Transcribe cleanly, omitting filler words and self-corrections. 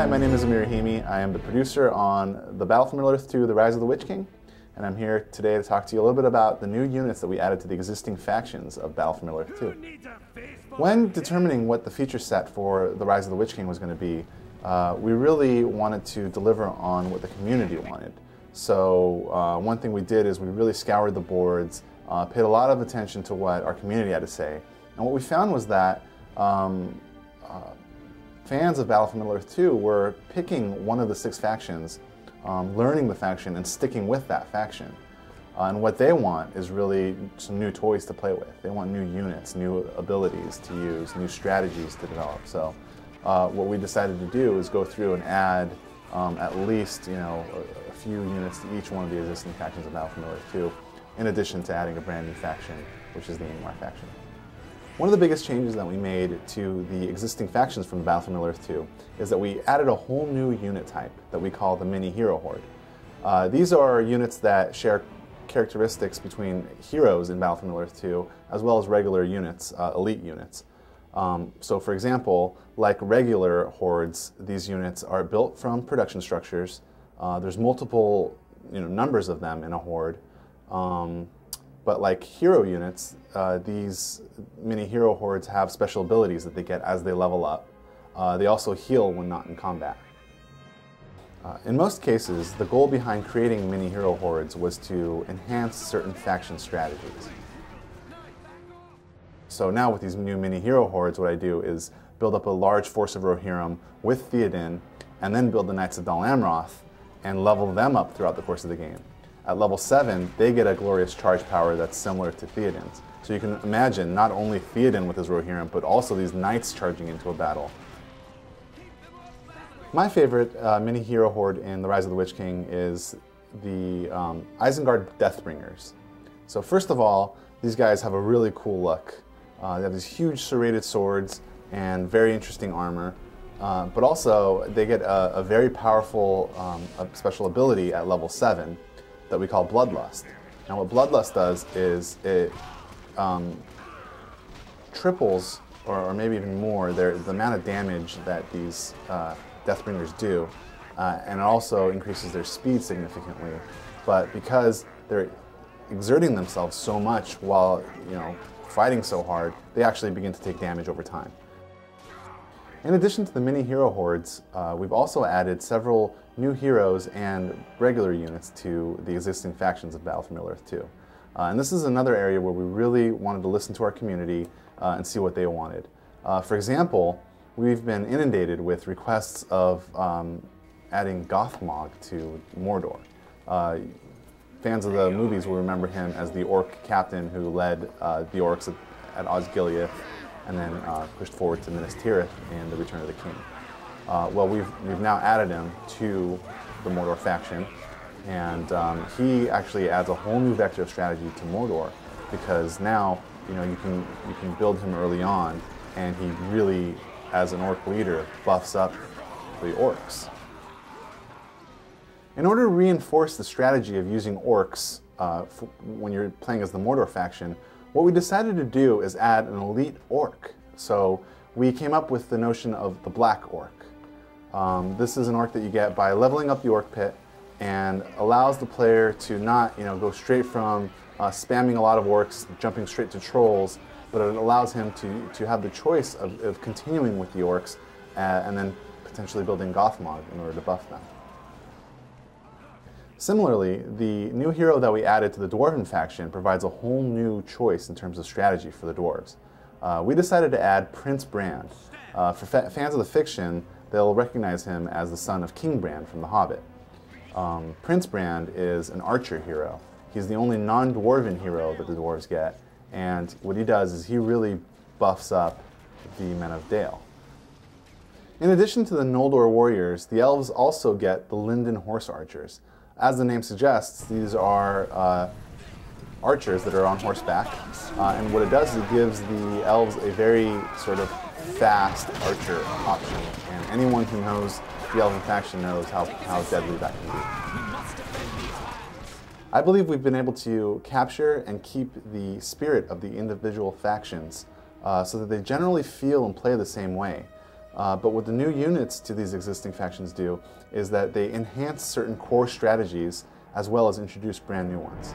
Hi, my name is Amir Rahimi. I am the producer on the Battle for Middle-earth 2, The Rise of the Witch King, and I'm here today to talk to you a little bit about the new units that we added to the existing factions of Battle for Middle-earth 2. When determining what the feature set for The Rise of the Witch King was going to be, we really wanted to deliver on what the community wanted. So one thing we did is we really scoured the boards, paid a lot of attention to what our community had to say, and what we found was that fans of Battle for Middle-earth 2 were picking one of the 6 factions, learning the faction, and sticking with that faction. And what they want is really some new toys to play with. They want new units, new abilities to use, new strategies to develop. So what we decided to do is go through and add at least a few units to each one of the existing factions of Battle for Middle-earth 2, in addition to adding a brand new faction, which is the Angmar faction. One of the biggest changes that we made to the existing factions from Battle for Middle-earth 2 is that we added a whole new unit type that we call the Mini Hero Horde. These are units that share characteristics between heroes in Battle for Middle-earth 2 as well as regular units, elite units. So for example, like regular hordes, these units are built from production structures. There's multiple numbers of them in a horde. But like hero units, these mini hero hordes have special abilities that they get as they level up. They also heal when not in combat. In most cases, the goal behind creating mini hero hordes was to enhance certain faction strategies. So now with these new mini hero hordes, what I do is build up a large force of Rohirrim with Theoden, and then build the Knights of Dol Amroth and level them up throughout the course of the game. At level 7, they get a glorious charge power that's similar to Theoden's. So you can imagine not only Theoden with his Rohirrim, but also these knights charging into a battle. My favorite mini hero horde in The Rise of the Witch King is the Isengard Deathbringers. So first of all, these guys have a really cool look. They have these huge serrated swords and very interesting armor. But also, they get a very powerful special ability at level 7 that we call Bloodlust. Now what Bloodlust does is it triples, or maybe even more, the amount of damage that these Deathbringers do, and it also increases their speed significantly. But because they're exerting themselves so much while fighting so hard, they actually begin to take damage over time. In addition to the mini hero hordes, we've also added several new heroes and regular units to the existing factions of Battle for Middle-earth 2. And this is another area where we really wanted to listen to our community and see what they wanted. For example, we've been inundated with requests of adding Gothmog to Mordor. Fans of the movies will remember him as the orc captain who led the orcs at Osgiliath and then pushed forward to Minas Tirith in The Return of the King. Well, we've now added him to the Mordor faction, and he actually adds a whole new vector of strategy to Mordor, because now you can build him early on, and he really, as an orc leader, buffs up the orcs. In order to reinforce the strategy of using orcs when you're playing as the Mordor faction, what we decided to do is add an elite orc. So we came up with the notion of the Black Orc. This is an orc that you get by leveling up the orc pit, and allows the player to not go straight from spamming a lot of orcs, jumping straight to trolls, but it allows him to have the choice of continuing with the orcs and then potentially building Gothmog in order to buff them. Similarly, the new hero that we added to the Dwarven faction provides a whole new choice in terms of strategy for the dwarves. We decided to add Prince Brand. For fans of the fiction, they'll recognize him as the son of King Brand from The Hobbit. Prince Brand is an archer hero. He's the only non-dwarven hero that the dwarves get, and what he does is he really buffs up the Men of Dale. In addition to the Noldor warriors, the elves also get the Linden Horse Archers. As the name suggests, these are archers that are on horseback, and what it does is it gives the elves a very sort of fast archer option, and anyone who knows the elven faction knows how deadly that can be. I believe we've been able to capture and keep the spirit of the individual factions so that they generally feel and play the same way. But what the new units to these existing factions do is that they enhance certain core strategies as well as introduce brand new ones.